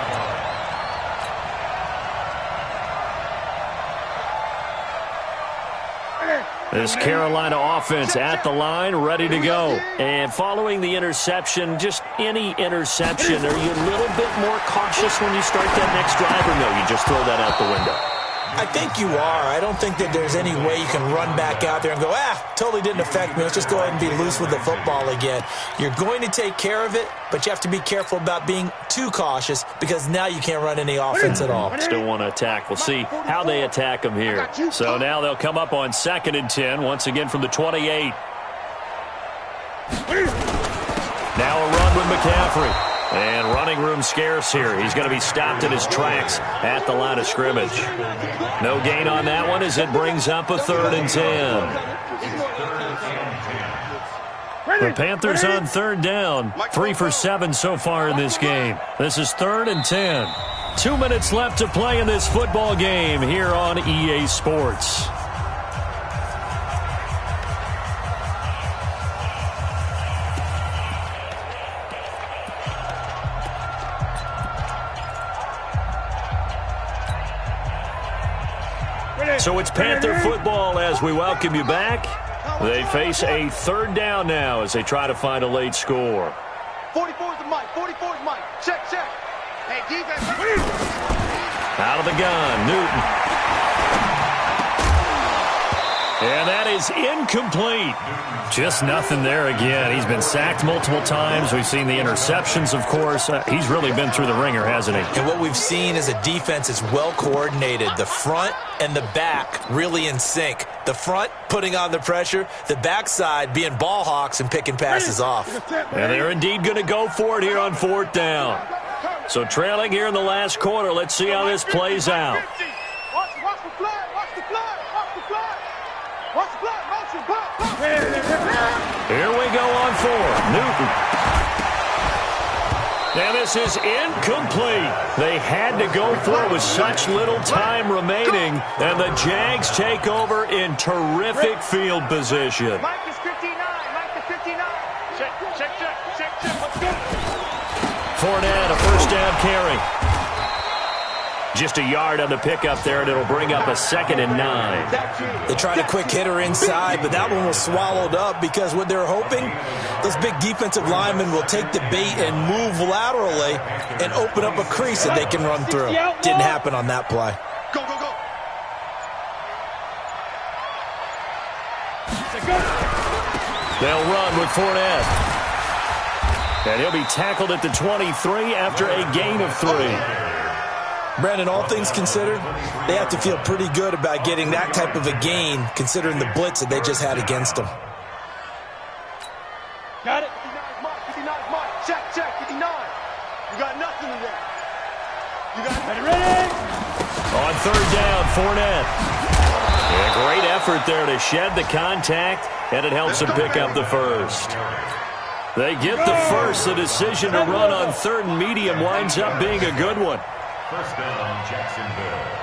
This Carolina offense at the line, ready to go. And following the interception, just any interception, are you a little bit more cautious when you start that next drive, or no, you just throw that out the window? I think you are. I don't think that there's any way you can run back out there and go, totally didn't affect me. Let's just go ahead and be loose with the football again. You're going to take care of it, but you have to be careful about being too cautious because now you can't run any offense at all. Still want to attack. We'll see how they attack them here. So now they'll come up on 2nd and 10, once again from the 28. Now a run with McCaffrey. And running room scarce here. He's going to be stopped in his tracks at the line of scrimmage. No gain on that one as it brings up a 3rd and 10. The Panthers on 3rd down. 3 for 7 so far in this game. This is 3rd and 10. 2 minutes left to play in this football game here on EA Sports. So it's Panther football as we welcome you back. They face a third down now as they try to find a late score. 44 is the mic. 44 is Mike. Check, check. Hey, defense. Out of the gun, Newton. And that is incomplete. Just nothing there again. He's been sacked multiple times. We've seen the interceptions, of course. He's really been through the ringer, hasn't he? And what we've seen is a defense that's well coordinated. The front and the back really in sync. The front putting on the pressure, the backside being ball hawks and picking passes off. And they're indeed going to go for it here on fourth down. So trailing here in the last quarter. Let's see how this plays out. Watch the flag. Watch the flag. Watch the flag. Watch the flag. Motion. Here we go on four. Newton. And this is incomplete. They had to go for it with such little time remaining. And the Jags take over in terrific field position. Mike is 59. Mike is 59. Check. Let's go. Fournette, a first down carry. Just a yard on the pickup there, and it'll bring up a 2nd and 9. They tried a quick hitter inside, but that one was swallowed up because what they're hoping, those big defensive linemen will take the bait and move laterally and open up a crease that they can run through. Didn't happen on that play. Go. They'll run with Fournette. And he'll be tackled at the 23 after a gain of 3. Brandon, all things considered, they have to feel pretty good about getting that type of a gain considering the blitz that they just had against them. Got it. 59 is Mike. Check. 59. You got nothing in there. You got it. Ready? On third down, Fournette. Yeah, great effort there to shed the contact, and it helps them pick up the first. They get the first. The decision to run on third and medium winds up being a good one. First down, Jacksonville.